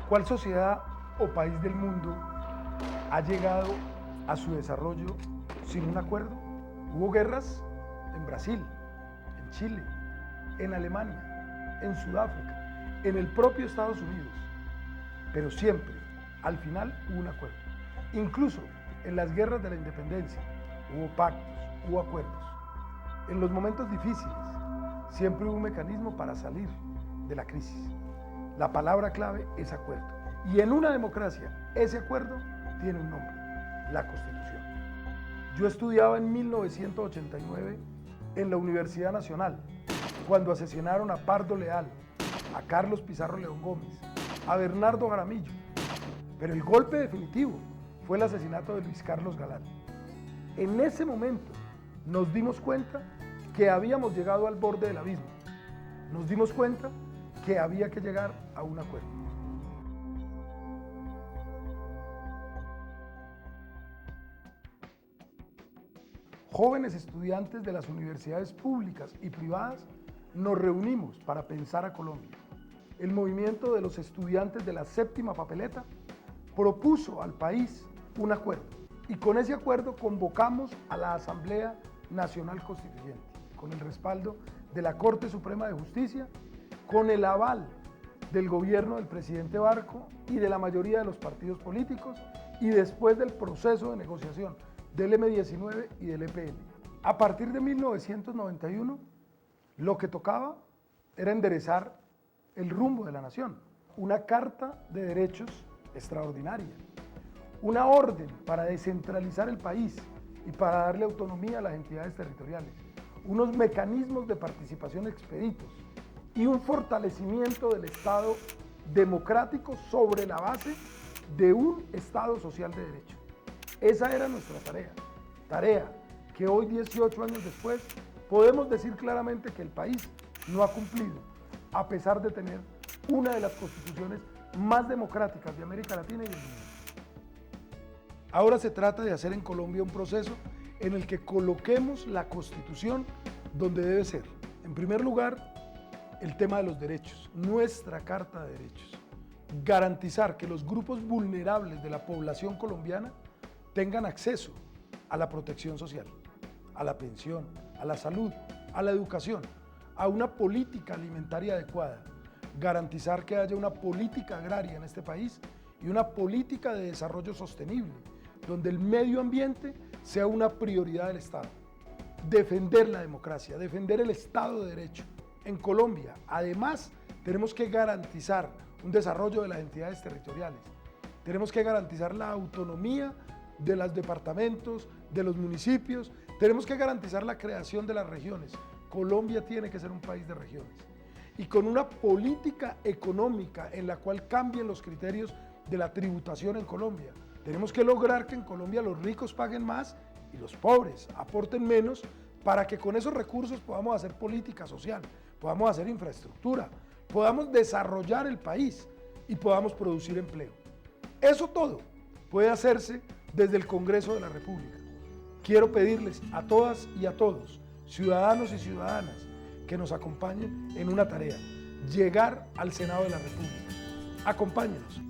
¿Cuál sociedad o país del mundo ha llegado a su desarrollo sin un acuerdo? Hubo guerras en Brasil, en Chile, en Alemania, en Sudáfrica, en el propio Estados Unidos, pero siempre, al final, hubo un acuerdo. Incluso en las guerras de la independencia hubo pactos, hubo acuerdos. En los momentos difíciles siempre hubo un mecanismo para salir de la crisis. La palabra clave es acuerdo. Y en una democracia, ese acuerdo tiene un nombre: la Constitución. Yo estudiaba en 1989 en la Universidad Nacional, cuando asesinaron a Pardo Leal, a Carlos Pizarro León Gómez, a Bernardo Jaramillo. Pero el golpe definitivo fue el asesinato de Luis Carlos Galán. En ese momento nos dimos cuenta que habíamos llegado al borde del abismo. Nos dimos cuenta que había que llegar a un acuerdo. Jóvenes estudiantes de las universidades públicas y privadas nos reunimos para pensar a Colombia. El movimiento de los estudiantes de la séptima papeleta propuso al país un acuerdo, y con ese acuerdo convocamos a la Asamblea Nacional Constituyente, con el respaldo de la Corte Suprema de Justicia, con el aval del gobierno del presidente Barco y de la mayoría de los partidos políticos, y después del proceso de negociación del M-19 y del EPL. A partir de 1991, lo que tocaba era enderezar el rumbo de la nación, una carta de derechos extraordinaria, una orden para descentralizar el país y para darle autonomía a las entidades territoriales, unos mecanismos de participación expeditos y un fortalecimiento del Estado democrático sobre la base de un Estado social de derecho. Esa era nuestra tarea que hoy, 18 años después, podemos decir claramente que el país no ha cumplido, a pesar de tener una de las constituciones más democráticas de América Latina y del mundo. Ahora se trata de hacer en Colombia un proceso en el que coloquemos la Constitución donde debe ser. En primer lugar, el tema de los derechos, nuestra Carta de Derechos. Garantizar que los grupos vulnerables de la población colombiana tengan acceso a la protección social, a la pensión, a la salud, a la educación, a una política alimentaria adecuada, garantizar que haya una política agraria en este país y una política de desarrollo sostenible, donde el medio ambiente sea una prioridad del Estado. Defender la democracia, defender el Estado de Derecho. En Colombia, además, tenemos que garantizar un desarrollo de las entidades territoriales. Tenemos que garantizar la autonomía de los departamentos, de los municipios. Tenemos que garantizar la creación de las regiones. Colombia tiene que ser un país de regiones. Y con una política económica en la cual cambien los criterios de la tributación en Colombia. Tenemos que lograr que en Colombia los ricos paguen más y los pobres aporten menos, para que con esos recursos podamos hacer política social, podamos hacer infraestructura, podamos desarrollar el país y podamos producir empleo. Eso todo puede hacerse desde el Congreso de la República. Quiero pedirles a todas y a todos, ciudadanos y ciudadanas, que nos acompañen en una tarea: llegar al Senado de la República. Acompáñenos.